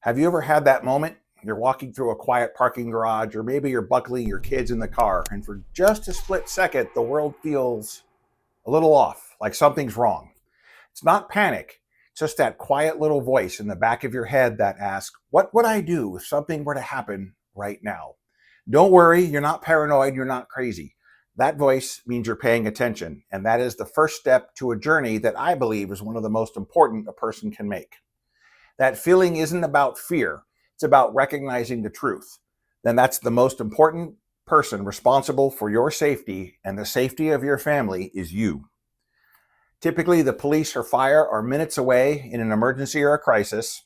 Have you ever had that moment? You're walking through a quiet parking garage, or maybe you're buckling your kids in the car, and for just a split second, the world feels a little off, like something's wrong. It's not panic, it's just that quiet little voice in the back of your head that asks, what would I do if something were to happen right now? Don't worry, you're not paranoid, you're not crazy. That voice means you're paying attention, and that is the first step to a journey that I believe is one of the most important a person can make. That feeling isn't about fear, it's about recognizing the truth. Then that's the most important person responsible for your safety and the safety of your family is you. Typically, the police or fire are minutes away in an emergency or a crisis.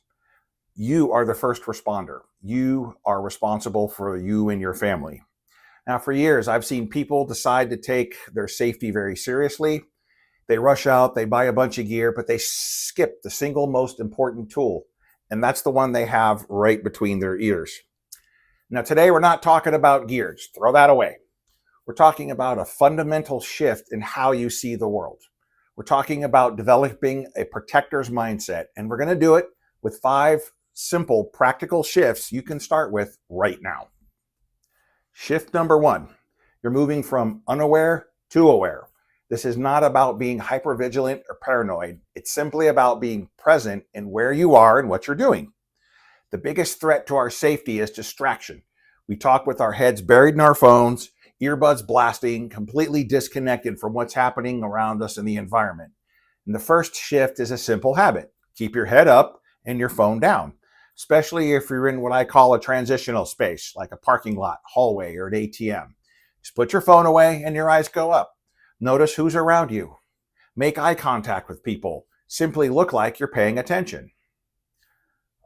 You are the first responder. You are responsible for you and your family. Now, for years, I've seen people decide to take their safety very seriously. They rush out, they buy a bunch of gear, but they skip the single most important tool, and that's the one they have right between their ears. Now, today we're not talking about gears. Throw that away. We're talking about a fundamental shift in how you see the world. We're talking about developing a protector's mindset, and we're going to do it with 5 simple, practical shifts you can start with right now. Shift number 1, you're moving from unaware to aware. This is not about being hypervigilant or paranoid. It's simply about being present in where you are and what you're doing. The biggest threat to our safety is distraction. We talk with our heads buried in our phones, earbuds blasting, completely disconnected from what's happening around us in the environment. And the first shift is a simple habit. Keep your head up and your phone down, especially if you're in what I call a transitional space, like a parking lot, hallway, or an ATM. Just put your phone away and your eyes go up. Notice who's around you. Make eye contact with people. Simply look like you're paying attention.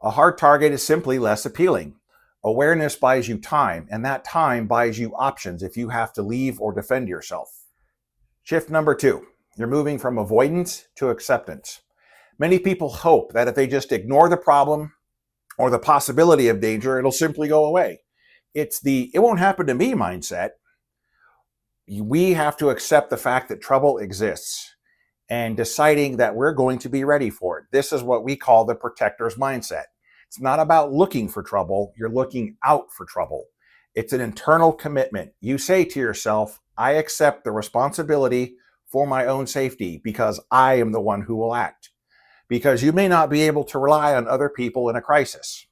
A hard target is simply less appealing. Awareness buys you time, and that time buys you options if you have to leave or defend yourself. Shift number 2, you're moving from avoidance to acceptance. Many people hope that if they just ignore the problem or the possibility of danger, it'll simply go away. It's the "it won't happen to me" mindset. We have to accept the fact that trouble exists and deciding that we're going to be ready for it. This is what we call the protector's mindset. It's not about looking for trouble, you're looking out for trouble. It's an internal commitment. You say to yourself, I accept the responsibility for my own safety because I am the one who will act. Because you may not be able to rely on other people in a crisis.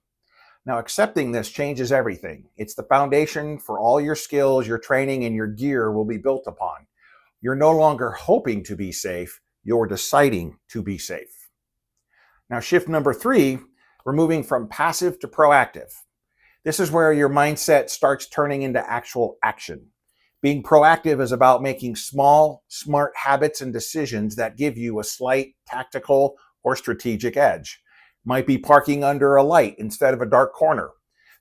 Now, accepting this changes everything. It's the foundation for all your skills, your training, and your gear will be built upon. You're no longer hoping to be safe, you're deciding to be safe. Now, shift number 3, we're moving from passive to proactive. This is where your mindset starts turning into actual action. Being proactive is about making small, smart habits and decisions that give you a slight tactical or strategic edge. Might be parking under a light instead of a dark corner.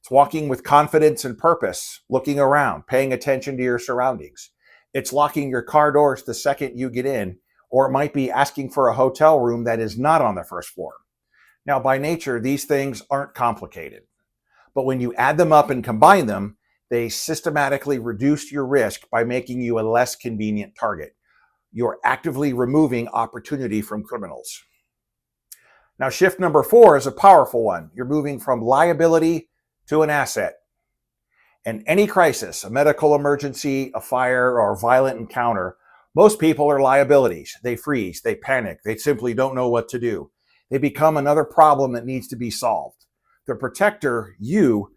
It's walking with confidence and purpose, looking around, paying attention to your surroundings. It's locking your car doors the second you get in, or it might be asking for a hotel room that is not on the first floor. Now, by nature, these things aren't complicated. But when you add them up and combine them, they systematically reduce your risk by making you a less convenient target. You're actively removing opportunity from criminals. Now, shift number 4 is a powerful one. You're moving from liability to an asset. In any crisis, a medical emergency, a fire, or a violent encounter, most people are liabilities. They freeze, they panic, they simply don't know what to do. They become another problem that needs to be solved. The protector, you,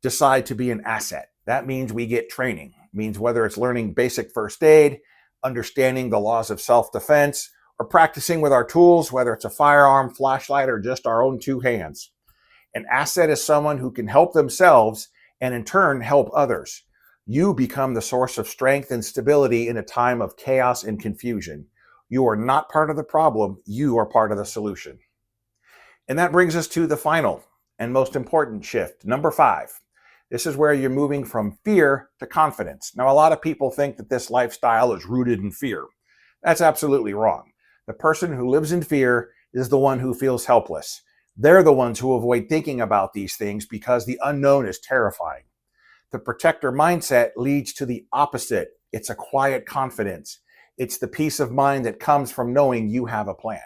decide to be an asset. That means we get training. It means whether it's learning basic first aid, understanding the laws of self-defense, or practicing with our tools, whether it's a firearm, flashlight, or just our own 2 hands. An asset is someone who can help themselves and in turn help others. You become the source of strength and stability in a time of chaos and confusion. You are not part of the problem, you are part of the solution. And that brings us to the final and most important shift, number 5. This is where you're moving from fear to confidence. Now, a lot of people think that this lifestyle is rooted in fear. That's absolutely wrong. The person who lives in fear is the one who feels helpless. They're the ones who avoid thinking about these things because the unknown is terrifying. The protector mindset leads to the opposite. It's a quiet confidence. It's the peace of mind that comes from knowing you have a plan.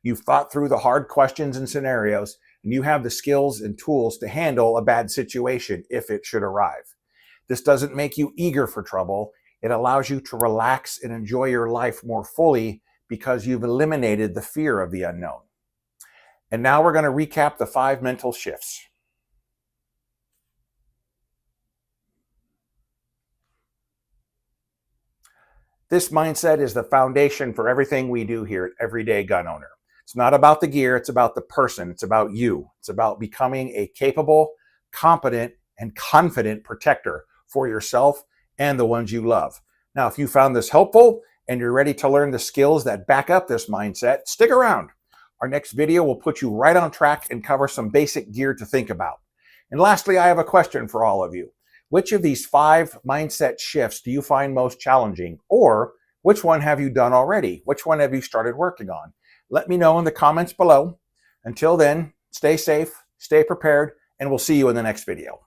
You've thought through the hard questions and scenarios, and you have the skills and tools to handle a bad situation if it should arrive. This doesn't make you eager for trouble. It allows you to relax and enjoy your life more fully because you've eliminated the fear of the unknown. And now we're going to recap the 5 mental shifts. This mindset is the foundation for everything we do here at Everyday Gun Owner. It's not about the gear, it's about the person, it's about you. It's about becoming a capable, competent, and confident protector for yourself and the ones you love. Now, if you found this helpful and you're ready to learn the skills that back up this mindset, stick around. Our next video will put you right on track and cover some basic gear to think about. And lastly, I have a question for all of you. Which of these 5 mindset shifts do you find most challenging? Or which one have you done already? Which one have you started working on? Let me know in the comments below. Until then, stay safe, stay prepared, and we'll see you in the next video.